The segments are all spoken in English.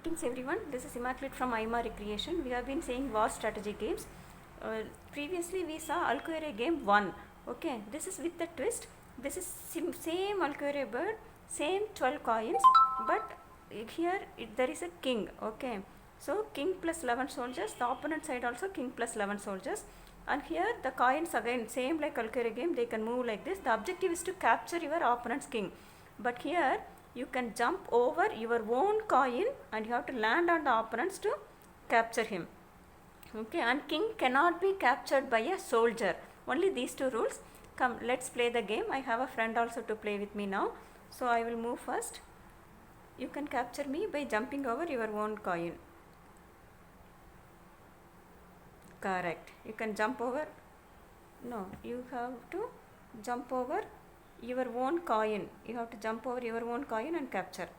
Greetings everyone, this is Immaculate from IMA Recreation. We have been saying war strategy games. Previously we saw Alquerre game 1. Okay, this is with the twist. This is same Alquerre bird, same 12 coins, but here there is a king. Okay, so king plus 11 soldiers, the opponent side also king plus 11 soldiers. And here the coins again same like Alquerre game, they can move like this. The objective is to capture your opponent's king. But here you can jump over your own coin and you have to land on the opponents to capture him. Okay, and king cannot be captured by a soldier. Only these two rules. Come, let's play the game. I have a friend also to play with me now. So I will move first. You can capture me by jumping over your own coin. Correct. You can jump over. No, you have to jump over your own coin. You have to jump over your own coin and capture.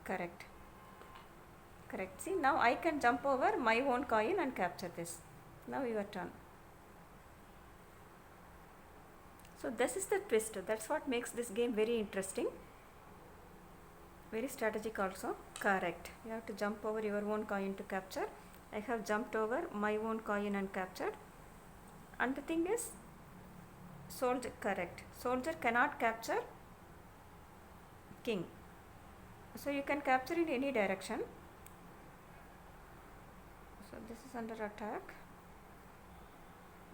Correct. Correct. See, now I can jump over my own coin and capture this. Now your turn. So this is the twist. That's what makes this game very interesting. Very strategic also. Correct. You have to jump over your own coin to capture. I have jumped over my own coin and captured. And the thing is, soldier, correct. Soldier cannot capture king. So you can capture in any direction. So this is under attack.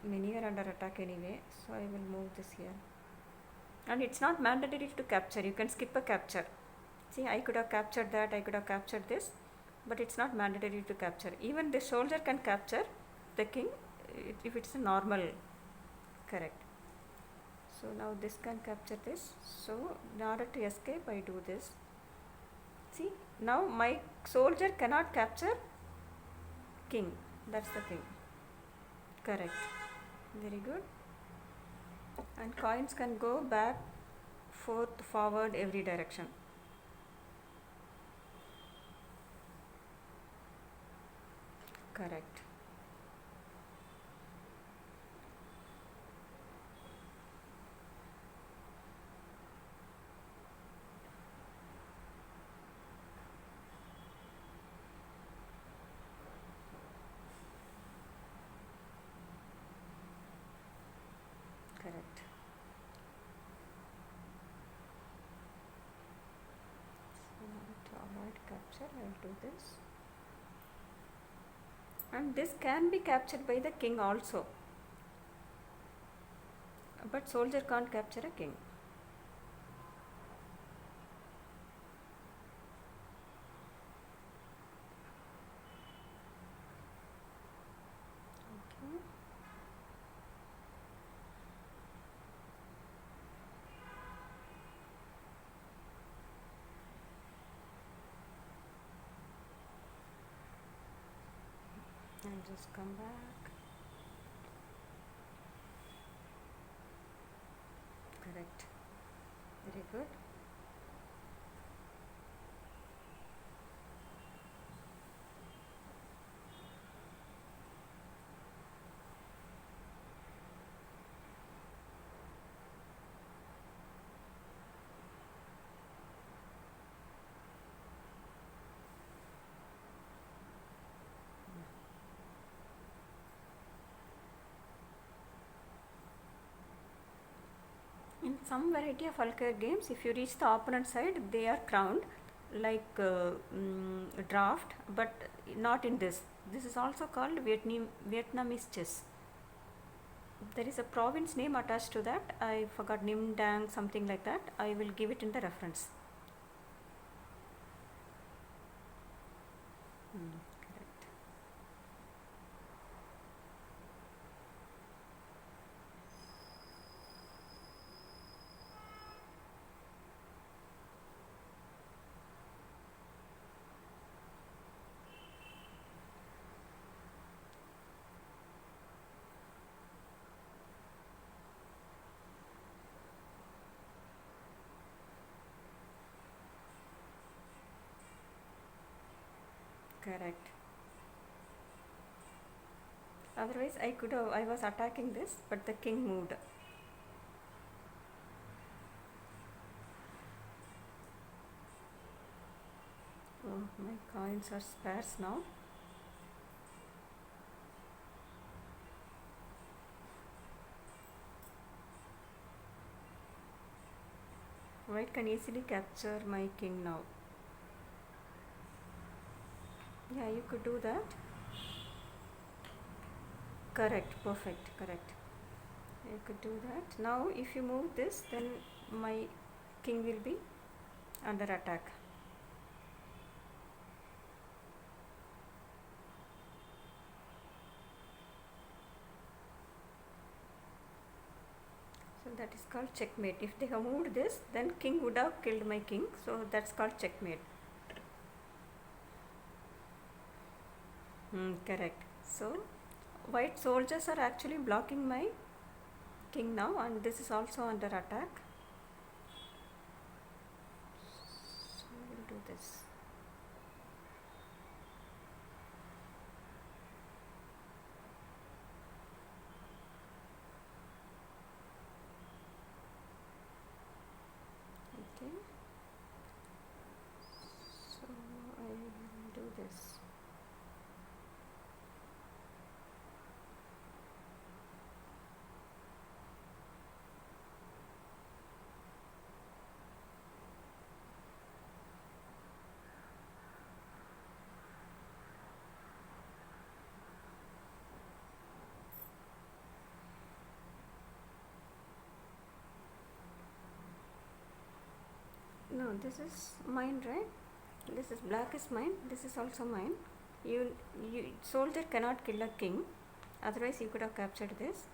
Many are under attack anyway. So I will move this here. And it's not mandatory to capture. You can skip a capture. See, I could have captured that. I could have captured this. But it's not mandatory to capture. Even the soldier can capture the king if it's a normal. Correct. So now this can capture this. So in order to escape, I do this. See, now my soldier cannot capture king. That's the thing. Correct. Very good. And coins can go back, forth, forward, every direction. Correct. Correct. So to avoid capture, I will do this. And this can be captured by the king also. But soldier can't capture a king. Okay. I'll just come back. Correct. Very good. In some variety of Alquerre games, if you reach the opponent side, they are crowned like draft, but not in this. This is also called Vietnamese chess. There is a province name attached to that. I forgot, Nim Dang, something like that. I will give it in the reference. Correct. Correct. Otherwise, I was attacking this, but the king moved. my coins are sparse now. White can easily capture my king now. Yeah, you could do that. Correct, perfect, correct. You could do that. Now if you move this, then my king will be under attack. So that is called checkmate. If they have moved this, then king would have killed my king. So that's called checkmate. Correct. So white soldiers are actually blocking my king now, and this is also under attack. So we'll do this. Okay. So I will do this. No, this is mine, right? This is black is mine. This is also mine. You soldier cannot kill a king. Otherwise, you could have captured this.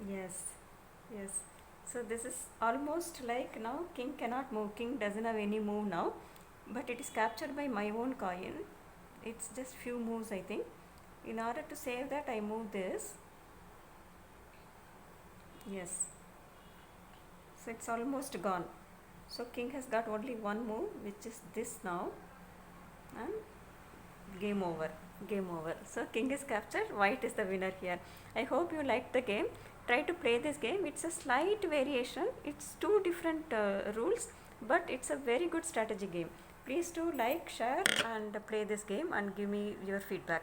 Yes, yes. So this is almost like now king cannot move. King doesn't have any move now, but it is captured by my own coin. It's just few moves, I think. In order to save that, I move this. Yes. So it's almost gone. So king has got only one move, which is this now, and game over. Game over. So king is captured. White is the winner here. I hope you liked the game. Try to play this game. It's a slight variation. It's two different rules, but it's a very good strategy game. Please do like, share and play this game and give me your feedback.